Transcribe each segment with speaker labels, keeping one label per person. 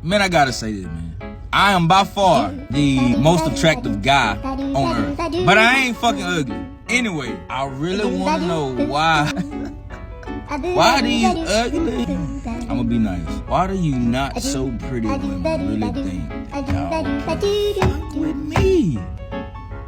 Speaker 1: Man, I gotta say this, man. I am by far the most attractive guy on earth. But I ain't fucking ugly. Anyway, I really want to know why. Why these ugly? I'ma be nice. Why do you not so pretty women really think that y'all fuck with me?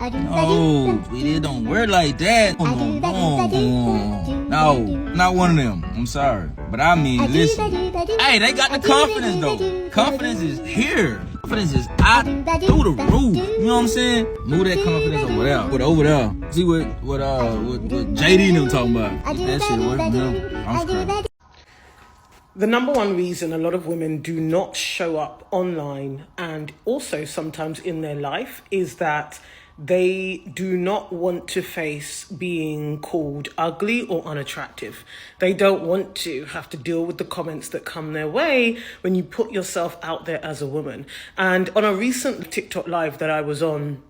Speaker 1: No, sweetie, it don't work like that. No, not one of them. I'm sorry. But I mean, listen. Hey, they got the confidence, though. Confidence is here. Confidence is out through the roof. You know what I'm saying? Move that confidence over there. Put it over there. See what JD and them talking about. Get that shit away from them. I'm screwed.
Speaker 2: The number one reason a lot of women do not show up online and also sometimes in their life is that they do not want to face being called ugly or unattractive. They don't want to have to deal with the comments that come their way when you put yourself out there as a woman. And on a recent TikTok live that I was on,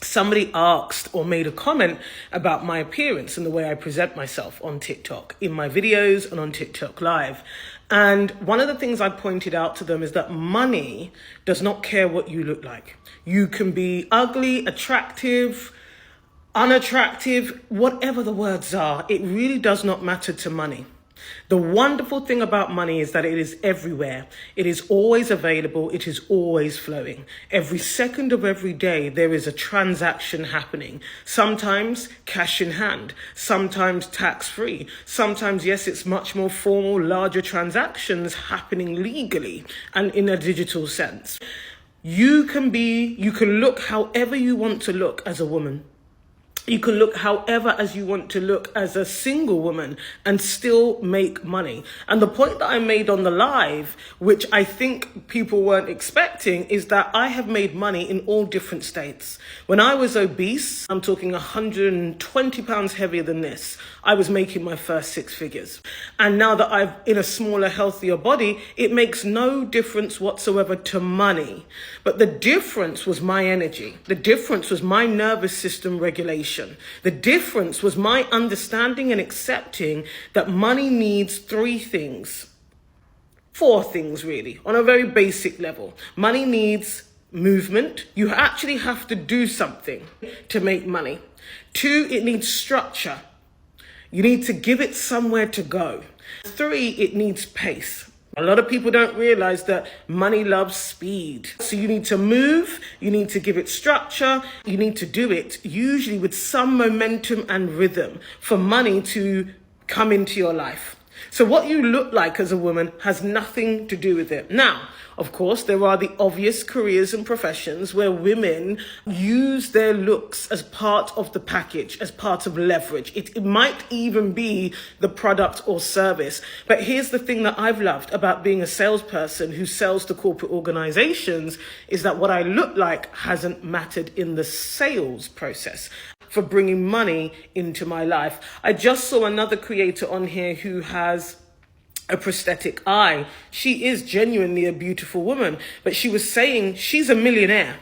Speaker 2: somebody asked or made a comment about my appearance and the way I present myself on TikTok, in my videos and on TikTok Live. And one of the things I pointed out to them is that money does not care what you look like. You can be ugly, attractive, unattractive, whatever the words are. It really does not matter to money. The wonderful thing about money is that it is everywhere. It is always available. It is always flowing. Every second of every day, there is a transaction happening. Sometimes cash in hand, sometimes tax-free. Sometimes, yes, it's much more formal, larger transactions happening legally and in a digital sense. You can look however you want to look as a woman. You can look however as you want to look as a single woman and still make money. And the point that I made on the live, which I think people weren't expecting, is that I have made money in all different states. When I was obese, I'm talking 120 pounds heavier than this, I was making my first 6 figures. And now that I'm in a smaller, healthier body, it makes no difference whatsoever to money. But the difference was my energy. The difference was my nervous system regulation. The difference was my understanding and accepting that money needs 3 things. 4 things, really, on a very basic level. Money needs movement. You actually have to do something to make money. 2, it needs structure. You need to give it somewhere to go. 3, it needs pace. A lot of people don't realize that money loves speed. So you need to move, you need to give it structure, you need to do it usually with some momentum and rhythm for money to come into your life. So what you look like as a woman has nothing to do with it. Now, of course, there are the obvious careers and professions where women use their looks as part of the package, as part of leverage. It might even be the product or service. But here's the thing that I've loved about being a salesperson who sells to corporate organizations is that what I look like hasn't mattered in the sales process for bringing money into my life. I just saw another creator on here who has a prosthetic eye. She is genuinely a beautiful woman, but she was saying she's a millionaire.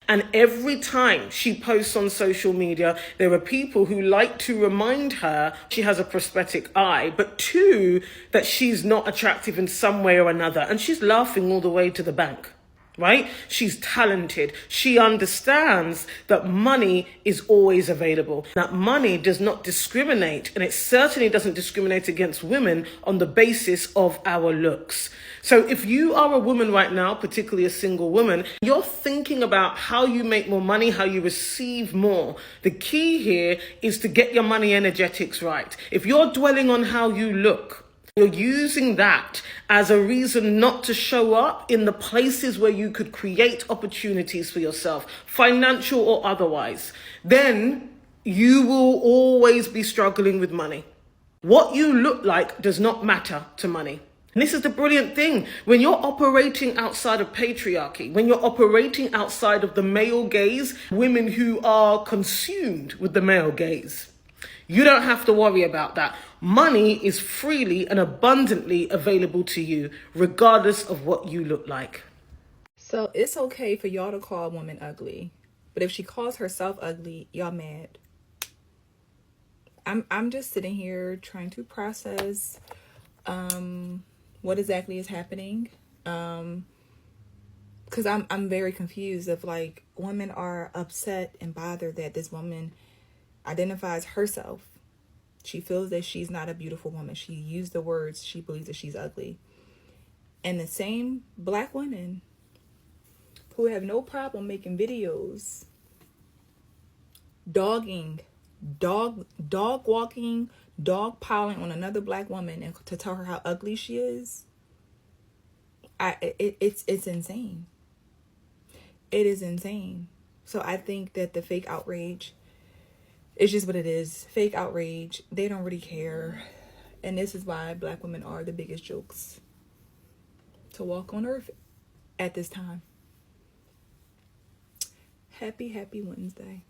Speaker 2: And every time she posts on social media, there are people who like to remind her she has a prosthetic eye, but 2, that she's not attractive in some way or another. And she's laughing all the way to the bank. Right? She's talented. She understands that money is always available, that money does not discriminate, and it certainly doesn't discriminate against women on the basis of our looks. So if you are a woman right now, particularly a single woman, you're thinking about how you make more money, how you receive more. The key here is to get your money energetics right. If you're dwelling on how you look, you're using that as a reason not to show up in the places where you could create opportunities for yourself, financial or otherwise, then you will always be struggling with money. What you look like does not matter to money. And this is the brilliant thing. When you're operating outside of patriarchy, when you're operating outside of the male gaze, women who are consumed with the male gaze, you don't have to worry about that. Money is freely and abundantly available to you, regardless of what you look like.
Speaker 3: So it's okay for y'all to call a woman ugly, but if she calls herself ugly, y'all mad. I'm just sitting here trying to process what exactly is happening. because I'm very confused of like, women are upset and bothered that this woman identifies herself. She feels that she's not a beautiful woman. She used the words, she believes that she's ugly. And the same black women who have no problem making videos dog walking, dog piling on another black woman and to tell her how ugly she is, it's insane. It is insane. So I think that the fake outrage is just what it is. Fake outrage. They don't really care. And this is why black women are the biggest jokes to walk on earth at this time. Happy Wednesday.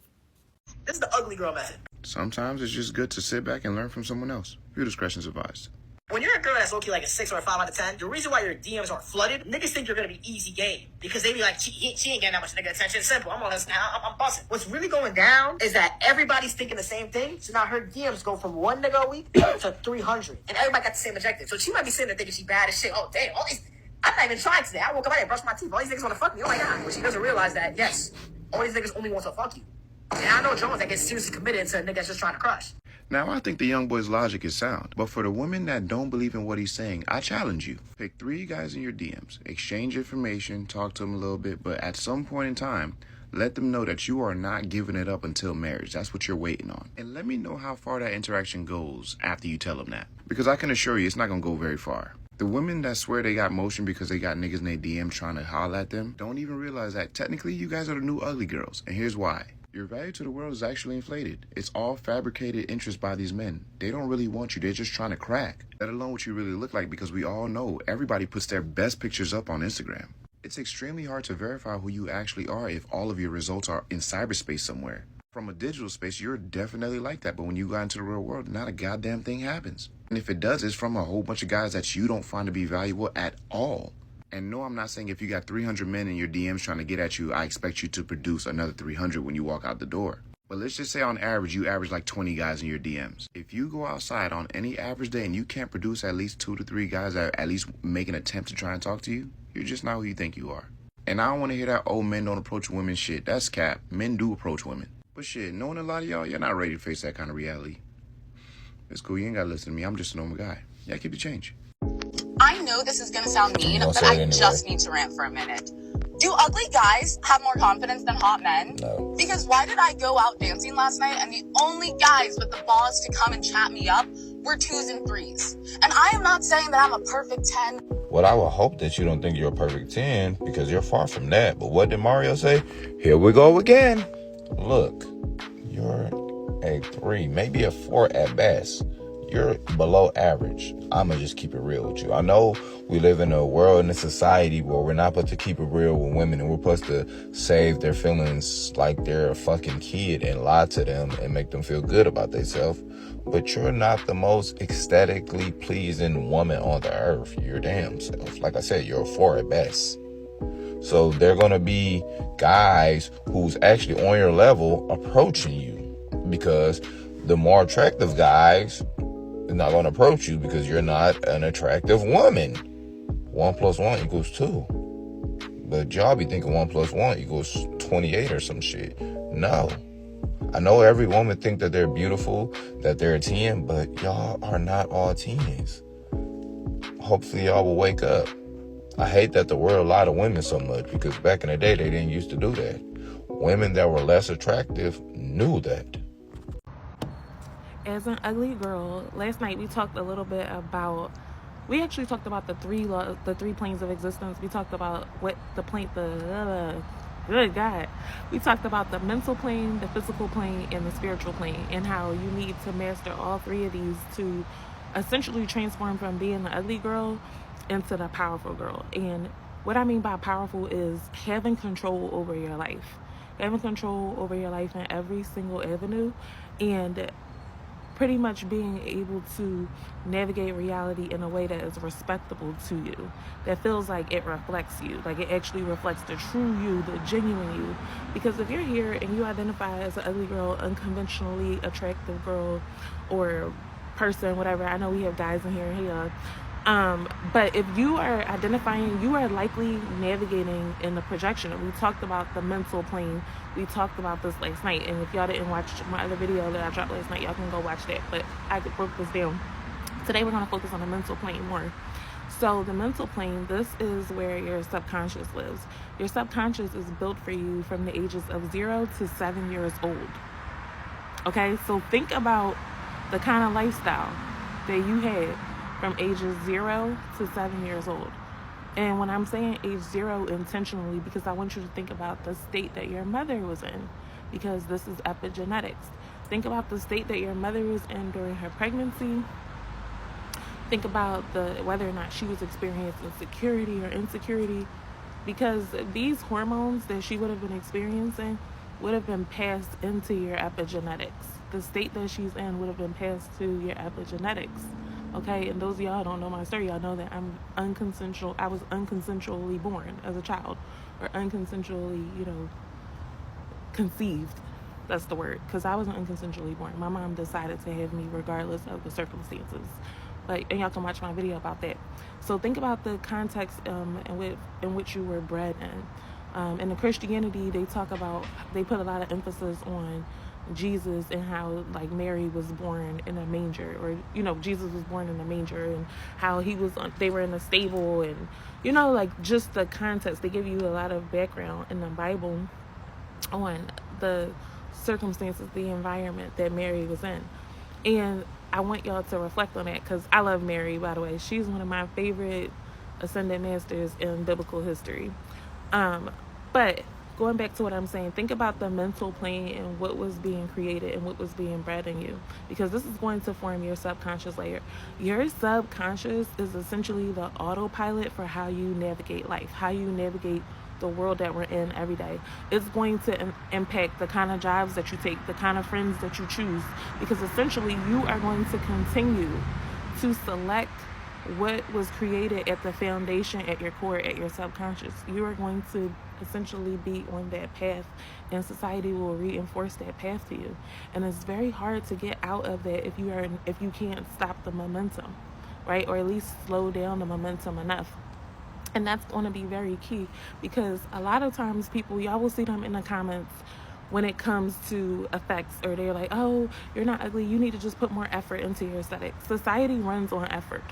Speaker 4: This is the ugly girl method.
Speaker 5: Sometimes it's just good to sit back and learn from someone else. Viewer discretion is advised.
Speaker 4: When you're a girl that's low-key like a 6 or a 5 out of 10, the reason why your DMs aren't flooded, niggas think you're gonna be easy game. Because they be like, she ain't getting that much nigga attention. Simple. I'm on this now. I'm busting. What's really going down is that everybody's thinking the same thing. So now her DMs go from 1 nigga a week to 300. And everybody got the same objective. So she might be sitting there thinking she bad as shit. Oh, damn. All these... I'm not even trying today. I woke up, I brushed my teeth. All these niggas want to fuck me. Oh my God. But she doesn't realize that, yes, all these niggas only want to fuck you. And I know Jones that gets seriously committed to a nigga that's just trying to crush.
Speaker 5: Now, I think the young boy's logic is sound, but for the women that don't believe in what he's saying, I challenge you. Pick 3 guys in your DMs, exchange information, talk to them a little bit, but at some point in time, let them know that you are not giving it up until marriage. That's what you're waiting on. And let me know how far that interaction goes after you tell them that. Because I can assure you, it's not going to go very far. The women that swear they got motion because they got niggas in their DM trying to holler at them don't even realize that technically you guys are the new ugly girls. And here's why. Your value to the world is actually inflated. It's all fabricated interest by these men. They don't really want you. They're just trying to crack. Let alone what you really look like, because we all know everybody puts their best pictures up on Instagram. It's extremely hard to verify who you actually are if all of your results are in cyberspace somewhere. From a digital space, you're definitely like that, but when you go into the real world, not a goddamn thing happens. And if it does, it's from a whole bunch of guys that you don't find to be valuable at all. And no, I'm not saying if you got 300 men in your DMs trying to get at you, I expect you to produce another 300 when you walk out the door. But let's just say on average, you average like 20 guys in your DMs. If you go outside on any average day and you can't produce at least 2 to 3 guys that at least make an attempt to try and talk to you, you're just not who you think you are. And I don't want to hear that, oh, men don't approach women shit. That's cap. Men do approach women. But shit, knowing a lot of y'all, you're not ready to face that kind of reality. It's cool. You ain't got to listen to me. I'm just a normal guy. Yeah, keep the change.
Speaker 6: I know this is going to sound mean, but I just need to rant for a minute. Do ugly guys have more confidence than hot men?
Speaker 1: No.
Speaker 6: Because why did I go out dancing last night and the only guys with the balls to come and chat me up were 2s and 3s? And I am not saying that I'm a perfect 10.
Speaker 7: Well, I will hope that you don't think you're a perfect 10, because you're far from that. But what did Mario say? Here we go again. Look, you're a 3, maybe a 4 at best. You're below average. I'ma just keep it real with you. I know we live in a world and a society where we're not supposed to keep it real with women, and we're supposed to save their feelings like they're a fucking kid and lie to them and make them feel good about themselves. But you're not the most aesthetically pleasing woman on the earth. Your damn self. Like I said, you're a 4 at best. So there are gonna be guys who's actually on your level approaching you, because the more attractive guys are not going to approach you because you're not an attractive woman. 1 + 1 = 2. But y'all be thinking 1 + 1 = 28 or some shit. No. I know every woman think that they're beautiful, that they're a 10, but y'all are not all 10s. Hopefully y'all will wake up. I hate that the world lied to women so much, because back in the day, they didn't used to do that. Women that were less attractive knew that.
Speaker 8: As an ugly girl, last night we talked a little bit about, we actually talked about the three planes of existence. We talked about what the plane, good God. We talked about the mental plane, the physical plane, and the spiritual plane, and how you need to master all 3 of these to essentially transform from being the ugly girl into the powerful girl. And what I mean by powerful is having control over your life. Having control over your life in every single avenue, and pretty much being able to navigate reality in a way that is respectable to you, that feels like it reflects you, like it actually reflects the true you, the genuine you. Because if you're here and you identify as an ugly girl, unconventionally attractive girl or person, whatever, I know we have guys in here, hey, But if you are identifying, you are likely navigating in the projection. We talked about the mental plane. We talked about this last night. And if y'all didn't watch my other video that I dropped last night, y'all can go watch that. But I broke this down. Today we're going to focus on the mental plane more. So the mental plane, this is where your subconscious lives. Your subconscious is built for you from the ages of 0 to 7 years old. Okay, so think about the kind of lifestyle that you had from ages 0 to 7 years old. And when I'm saying age 0 intentionally, because I want you to think about the state that your mother was in, because this is epigenetics. Think about the state that your mother was in during her pregnancy. Think about whether or not she was experiencing security or insecurity, because these hormones that she would have been experiencing would have been passed into your epigenetics. The state that she's in would have been passed to your epigenetics. Okay, and those of y'all who don't know my story, y'all know that I was unconsensually born as a child, or unconsensually, conceived. That's the word, because I wasn't unconsensually born. My mom decided to have me regardless of the circumstances. And y'all can watch my video about that. So think about the context in which you were bred in. In the Christianity, they put a lot of emphasis on Jesus and how like Mary was born in a manger, or Jesus was born in a manger, and how they were in a stable, and like just the context. They give you a lot of background in the Bible on the circumstances, the environment that Mary was in. And I want y'all to reflect on that, because I love Mary, by the way. She's one of my favorite ascended masters in biblical history. But going back to what I'm saying, think about the mental plane and what was being created and what was being bred in you, because this is going to form your subconscious layer. Your subconscious is essentially the autopilot for how you navigate life, how you navigate the world that we're in every day. It's going to impact the kind of jobs that you take, the kind of friends that you choose, because essentially you are going to continue to select what was created at the foundation, at your core, at your subconscious. You are going to essentially be on that path, and society will reinforce that path to you. And it's very hard to get out of that if you can't stop the momentum, right? Or at least slow down the momentum enough. And that's going to be very key, because a lot of times y'all will see them in the comments when it comes to effects, or they're like, oh, you're not ugly, you need to just put more effort into your aesthetics. Society runs on effort,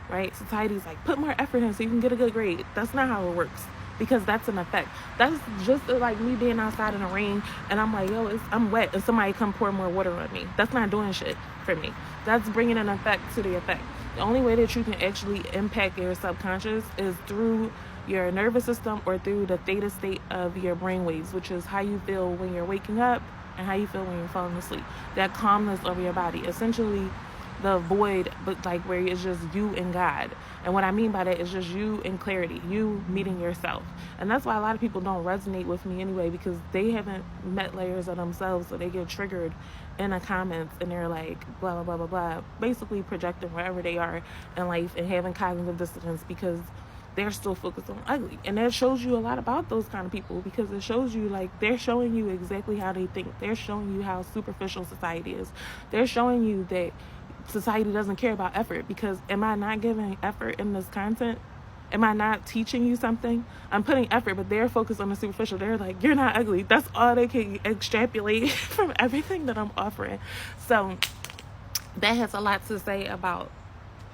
Speaker 8: right? Society's like, put more effort in so you can get a good grade. That's not how it works, because that's an effect. That's just like me being outside in the rain and I'm like, I'm wet, and somebody come pour more water on me. That's not doing shit for me. That's bringing an effect to the effect. The only way that you can actually impact your subconscious is through your nervous system, or through the theta state of your brain waves, which is how you feel when you're waking up and how you feel when you're falling asleep. That calmness of your body, essentially the void, but like where it's just you and God. And what I mean by that is just you and clarity, you meeting yourself. And that's why a lot of people don't resonate with me anyway, because they haven't met layers of themselves, so they get triggered in the comments and they're like blah blah blah blah blah, basically projecting wherever they are in life and having cognitive dissonance, because they're still focused on ugly. And that shows you a lot about those kind of people, because it shows you like they're showing you exactly how they think. They're showing you how superficial society is. They're showing you that society doesn't care about effort, because am I not giving effort in this content? Am I not teaching you something? I'm putting effort, but they're focused on the superficial. They're like, you're not ugly. That's all they can extrapolate from everything that I'm offering. So that has a lot to say about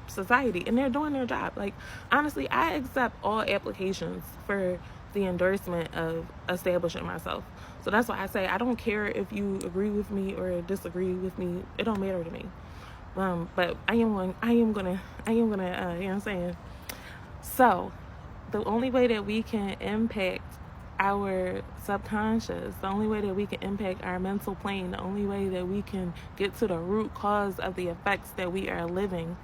Speaker 8: society, and they're doing their job. Like, honestly, I accept all applications for the endorsement of establishing myself. So that's why I say I don't care if you agree with me or disagree with me. It don't matter to me. But I am gonna, you know what I'm saying? So the only way that we can impact our subconscious, the only way that we can impact our mental plane, the only way that we can get to the root cause of the effects that we are living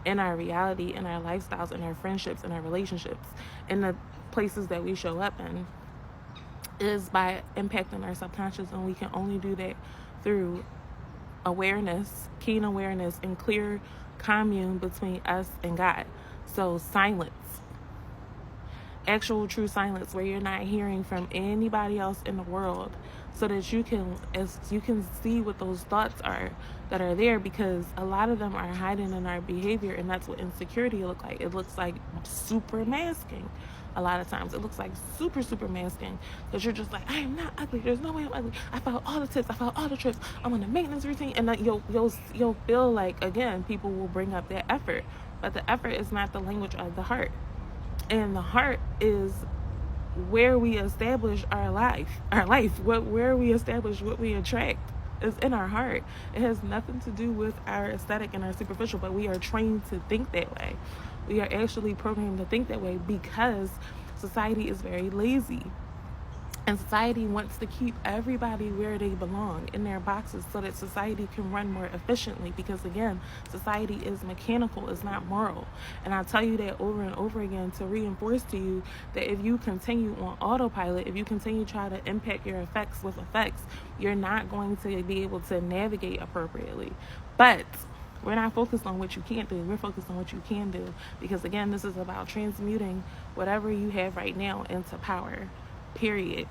Speaker 8: in our reality, in our lifestyles, in our friendships, in our relationships, in the places that we show up in, is by impacting our subconscious. And we can only do that through awareness, keen awareness, and clear commune between us and God. So silence. actual true silence where you're not hearing from anybody else in the world, so that you can see what those thoughts are that are there, because a lot of them are hiding in our behavior, and that's what insecurity look like. It looks like super masking. A lot of times it looks like super masking, because you're just like, I am not ugly, there's no way I'm ugly, I followed all the tips, I followed all the tricks, I'm on a maintenance routine, and that you'll feel like, again, people will bring up that effort, but the effort is not the language of the heart. And the heart is where we establish our life, where we establish what we attract is in our heart. It has nothing to do with our aesthetic and our superficial, but we are trained to think that way. We are actually programmed to think that way because society is very lazy. And society wants to keep everybody where they belong, in their boxes, so that society can run more efficiently. Because again, society is mechanical, it's not moral. And I tell you that over and over again to reinforce to you that if you continue on autopilot, if you continue to try to impact your effects with effects, you're not going to be able to navigate appropriately. But we're not focused on what you can't do. We're focused on what you can do. Because again, this is about transmuting whatever you have right now into power. Period.